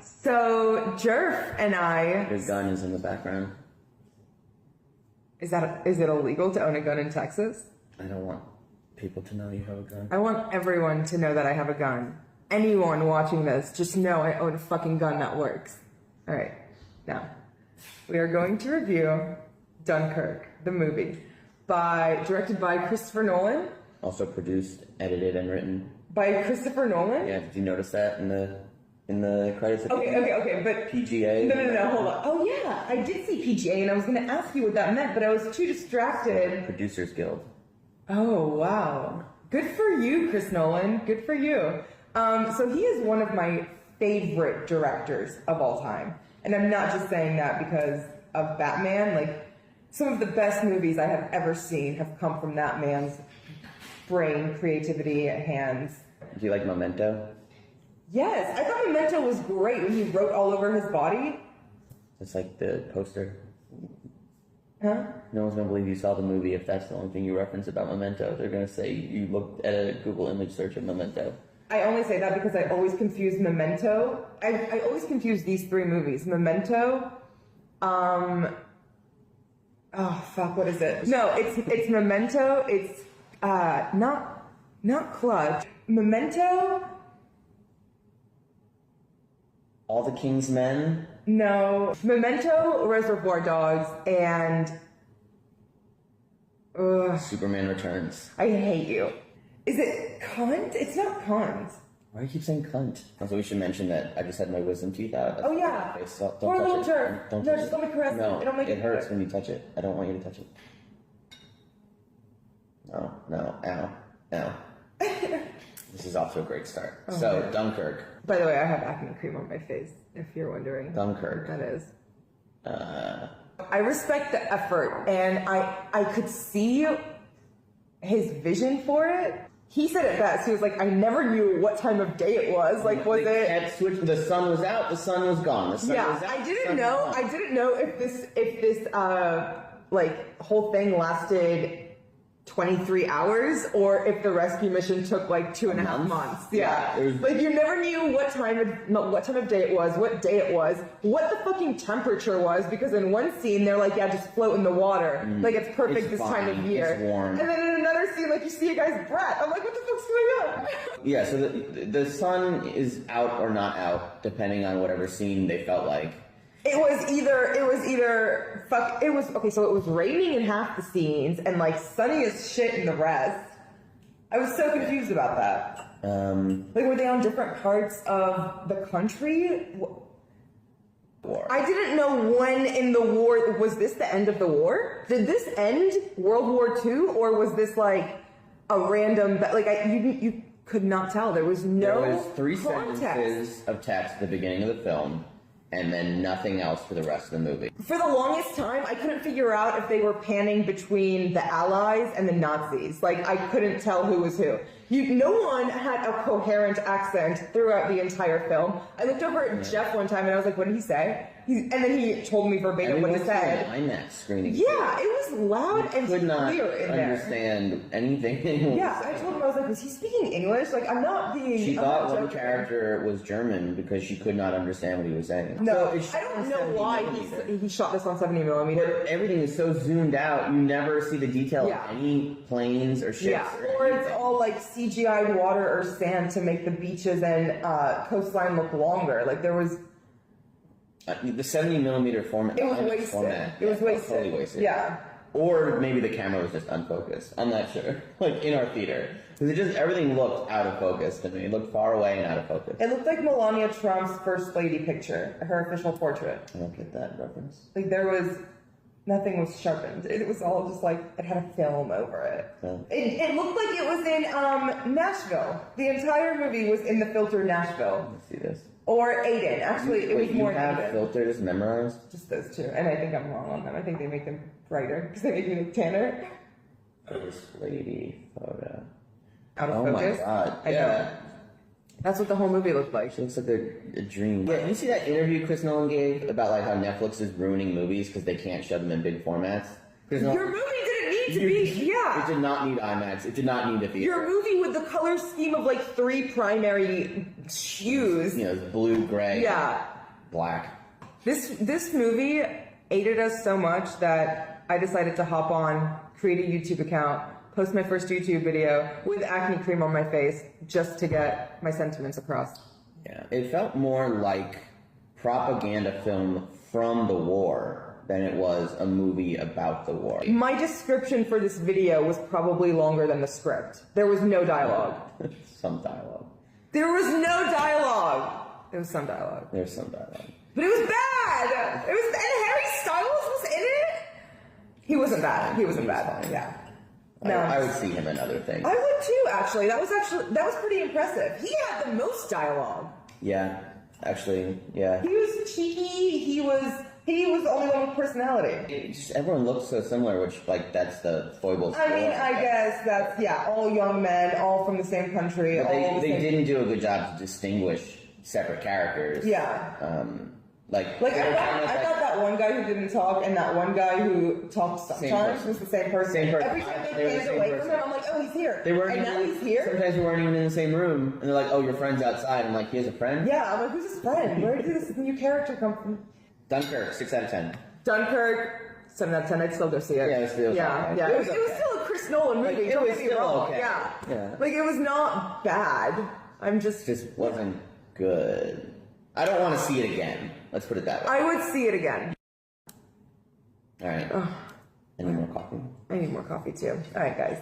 So Jerf and I. Your gun is in the background. Is it illegal to own a gun in Texas? I don't want people to know you have a gun. I want everyone to know that I have a gun. Anyone watching this, just know I own a fucking gun that works. All right, now we are going to review Dunkirk, the movie, directed by Christopher Nolan. Also produced, edited, and written by Christopher Nolan. Yeah, did you notice that in the credits? Okay, but PGA. No, hold on. Oh yeah, I did see PGA, and I was going to ask you what that meant, but I was too distracted. Producers Guild. Oh wow, good for you, Chris Nolan. Good for you. So he is one of my favorite directors of all time, and I'm not just saying that because of Batman. Like, some of the best movies I have ever seen have come from that man's brain, creativity, hands. Do you like Memento? Yes, I thought Memento was great when he wrote all over his body. It's like the poster. Huh? No one's gonna believe you saw the movie if that's the only thing you reference about Memento. They're gonna say you looked at a Google image search of Memento. I only say that because I always confuse Memento. I always confuse these three movies. Memento, oh fuck, what is it? No, it's Memento, it's not Clutch. Memento. All the King's Men? No. Memento, Reservoir Dogs, and Superman Returns. I hate you. Is it cunt? It's not cunt. Why do you keep saying cunt? Also, we should mention that I just had my wisdom teeth out. Oh yeah. Don't Poor touch little it. jerk. Don't No, touch just it. let me caress No, it. It'll make it it hurts better. when you touch it. I don't want you to touch it. No, ow. This is off to a great start. Oh, so, man. Dunkirk. By the way, I have acne cream on my face, if you're wondering. Dunkirk. What that is. I respect the effort, and I could see his vision for it. He said it best. He was like, I never knew what time of day it was. Like, was they it? kept switching. The sun was out. The sun was gone. The sun Yeah, was out. I didn't know if this like whole thing lasted 23 hours or if the rescue mission took like 2.5 months. Yeah. Like, you never knew what time of day it was, what day it was, what the fucking temperature was, because in one scene they're like, yeah, just float in the water. Like, it's perfect It's this fine. time of year. It's warm. And then in another scene, like, you see a guy's breath. I'm like, what the fuck's going on? Yeah, so the sun is out or not out, depending on whatever scene they felt like. It was raining in half the scenes and like sunny as shit in the rest. I was so confused about that. Like, were they on different parts of the country? War. I didn't know when in the war, was this the end of the war? Did this end World War II, or was this like a random, like, you could not tell. There was no There was 3 context. sentences of text at the beginning of the film, and then nothing else for the rest of the movie. For the longest time, I couldn't figure out if they were panning between the Allies and the Nazis. Like, I couldn't tell who was who. No one had a coherent accent throughout the entire film. I looked over at Jeff one time and I was like, what did he say? And then he told me verbatim what he said. IMAX screening. Yeah, it was loud and could not clear in there. understand anything. Yeah, I told him, I was like, was he speaking English? Like, I'm not being... She I'm thought not one joking. character was German because she could not understand what he was saying. No, So I don't know why he shot this on 70 millimeter. But everything is so zoomed out, you never see the detail of any planes or ships. Yeah, or it's all like CGI water or sand to make the beaches and coastline look longer. Like, there was... the 70 millimeter format. It was wasted. Format, It was wasted. Totally wasted. Yeah. Or maybe the camera was just unfocused. I'm not sure. Like, in our theater. Because everything looked out of focus to me. It looked far away and out of focus. It looked like Melania Trump's first lady picture, her official portrait. I don't get that reference. Like, nothing was sharpened. It was all just like, it had a film over it. Oh. It looked like it was in Nashville. The entire movie was in the filter Nashville. Let's see this. Or Aiden. Actually, it was more you have Aiden. filters memorized? Just those two. And I think I'm wrong on them. I think they make them brighter because they make me look tanner. First lady photo. Out of Oh focus. my god. I know. That's what the whole movie looked like. She looks like a dream. Yeah, you see that interview Chris Nolan gave about like how Netflix is ruining movies because they can't show them in big formats? Your movie didn't need needed to be, yeah. It did not need IMAX. It did not need a theater. Your movie with the color scheme of like 3 primary hues. You know, blue, gray, yeah, black. This movie aided us so much that I decided to hop on, create a YouTube account, post my first YouTube video with acne cream on my face just to get my sentiments across. Yeah, it felt more like propaganda film from the war than it was a movie about the war. My description for this video was probably longer than the script. There was no dialogue. Some dialogue. There was no dialogue. There was some dialogue. There's some dialogue. But it was bad! And Harry Styles was in it? He wasn't bad. He wasn't bad. Fine. Yeah. No. I would see him in other things. I would too, actually. That was pretty impressive. He had the most dialogue. Yeah. Actually, yeah. He was cheeky. He was the only one with personality. Everyone looks so similar, which, like, that's the foible. I mean, I guess that's, all young men, all from the same country. But they didn't do a good job to distinguish separate characters. Yeah. I thought that one guy who didn't talk and that one guy who talked sometimes was the same person. Every time they panned away from him, I'm like, oh, he's here. And now he's here? Sometimes we weren't even in the same room. And they're like, oh, your friend's outside. I'm like, he has a friend? Yeah, I'm like, who's his friend? Where did this new character come from? Dunkirk, 6 out of 10. Dunkirk, 7 out of 10. I'd still go see it. Yeah, it was still yeah. It was still a Chris Nolan movie. It was still okay. Yeah. Like, it was not bad. It just wasn't good. I don't want to see it again. Let's put it that way. I would see it again. All right. Any more coffee? I need more coffee too. All right, guys.